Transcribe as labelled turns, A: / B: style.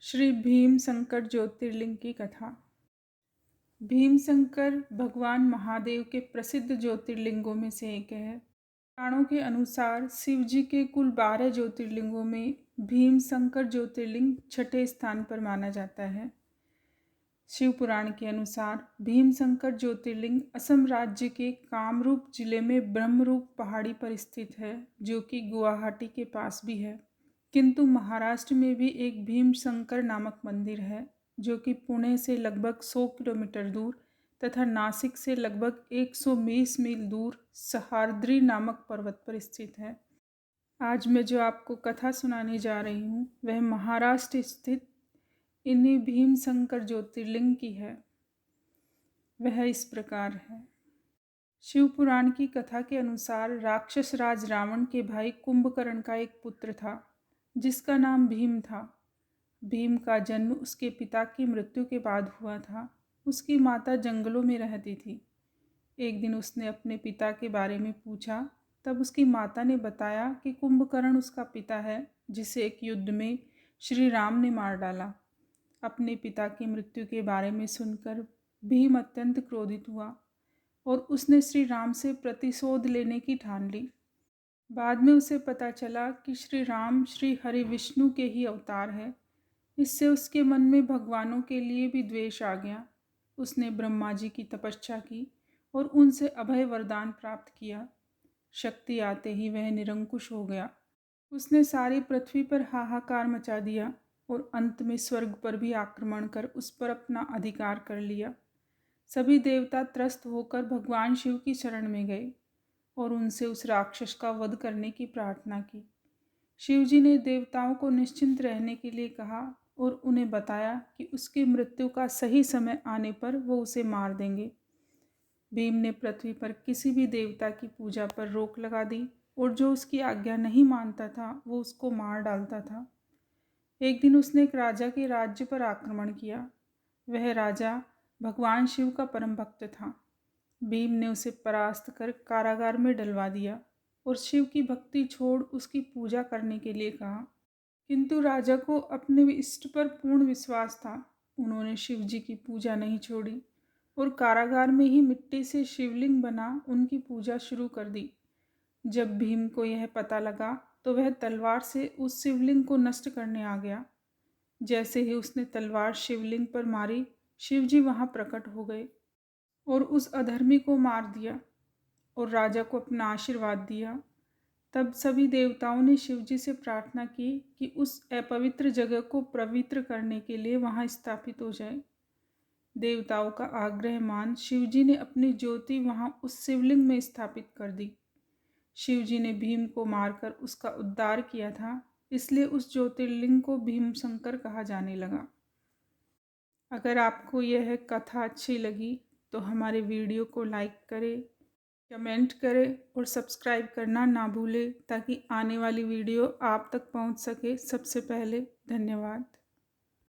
A: श्री भीमशंकर ज्योतिर्लिंग की कथा। भीमशंकर भगवान महादेव के प्रसिद्ध ज्योतिर्लिंगों में से एक है। पुराणों के अनुसार शिव जी के कुल 12 ज्योतिर्लिंगों में भीमशंकर ज्योतिर्लिंग छठे स्थान पर माना जाता है। शिव पुराण के अनुसार भीमशंकर ज्योतिर्लिंग असम राज्य के कामरूप जिले में ब्रह्मरूप पहाड़ी पर स्थित है, जो कि गुवाहाटी के पास भी है। किंतु महाराष्ट्र में भी एक भीमशंकर नामक मंदिर है, जो कि पुणे से लगभग 100 किलोमीटर दूर तथा नासिक से लगभग 120 मील दूर सह्याद्री नामक पर्वत पर स्थित है। आज मैं जो आपको कथा सुनाने जा रही हूँ वह महाराष्ट्र स्थित इन्हीं भीमशंकर ज्योतिर्लिंग की है। वह इस प्रकार है। शिव पुराण की कथा के अनुसार राक्षस राज रावण के भाई कुंभकर्ण का एक पुत्र था, जिसका नाम भीम था। भीम का जन्म उसके पिता की मृत्यु के बाद हुआ था। उसकी माता जंगलों में रहती थी। एक दिन उसने अपने पिता के बारे में पूछा, तब उसकी माता ने बताया कि कुंभकर्ण उसका पिता है, जिसे एक युद्ध में श्री राम ने मार डाला। अपने पिता की मृत्यु के बारे में सुनकर भीम अत्यंत क्रोधित हुआ और उसने श्री राम से प्रतिशोध लेने की ठान ली। बाद में उसे पता चला कि श्री राम श्री हरि विष्णु के ही अवतार है। इससे उसके मन में भगवानों के लिए भी द्वेष आ गया। उसने ब्रह्मा जी की तपस्या की और उनसे अभय वरदान प्राप्त किया। शक्ति आते ही वह निरंकुश हो गया। उसने सारी पृथ्वी पर हाहाकार मचा दिया और अंत में स्वर्ग पर भी आक्रमण कर उस पर अपना अधिकार कर लिया। सभी देवता त्रस्त होकर भगवान शिव की शरण में गए और उनसे उस राक्षस का वध करने की प्रार्थना की। शिव जी ने देवताओं को निश्चिंत रहने के लिए कहा और उन्हें बताया कि उसकी मृत्यु का सही समय आने पर वो उसे मार देंगे। भीम ने पृथ्वी पर किसी भी देवता की पूजा पर रोक लगा दी और जो उसकी आज्ञा नहीं मानता था वो उसको मार डालता था। एक दिन उसने एक राजा के राज्य पर आक्रमण किया। वह राजा भगवान शिव का परम भक्त था। भीम ने उसे परास्त कर कारागार में डलवा दिया और शिव की भक्ति छोड़ उसकी पूजा करने के लिए कहा। किंतु राजा को अपने इष्ट पर पूर्ण विश्वास था। उन्होंने शिव जी की पूजा नहीं छोड़ी और कारागार में ही मिट्टी से शिवलिंग बना उनकी पूजा शुरू कर दी। जब भीम को यह पता लगा तो वह तलवार से उस शिवलिंग को नष्ट करने आ गया। जैसे ही उसने तलवार शिवलिंग पर मारी, शिव जी वहाँ प्रकट हो गए और उस अधर्मी को मार दिया और राजा को अपना आशीर्वाद दिया। तब सभी देवताओं ने शिव जी से प्रार्थना की कि उस अपवित्र जगह को पवित्र करने के लिए वहाँ स्थापित हो जाए। देवताओं का आग्रह मान शिव जी ने अपनी ज्योति वहाँ उस शिवलिंग में स्थापित कर दी। शिव जी ने भीम को मारकर उसका उद्धार किया था, इसलिए उस ज्योतिर्लिंग को भीमशंकर कहा जाने लगा। अगर आपको यह कथा अच्छी लगी तो हमारे वीडियो को लाइक करें, कमेंट करें और सब्सक्राइब करना ना भूलें, ताकि आने वाली वीडियो आप तक पहुंच सके सबसे पहले। धन्यवाद।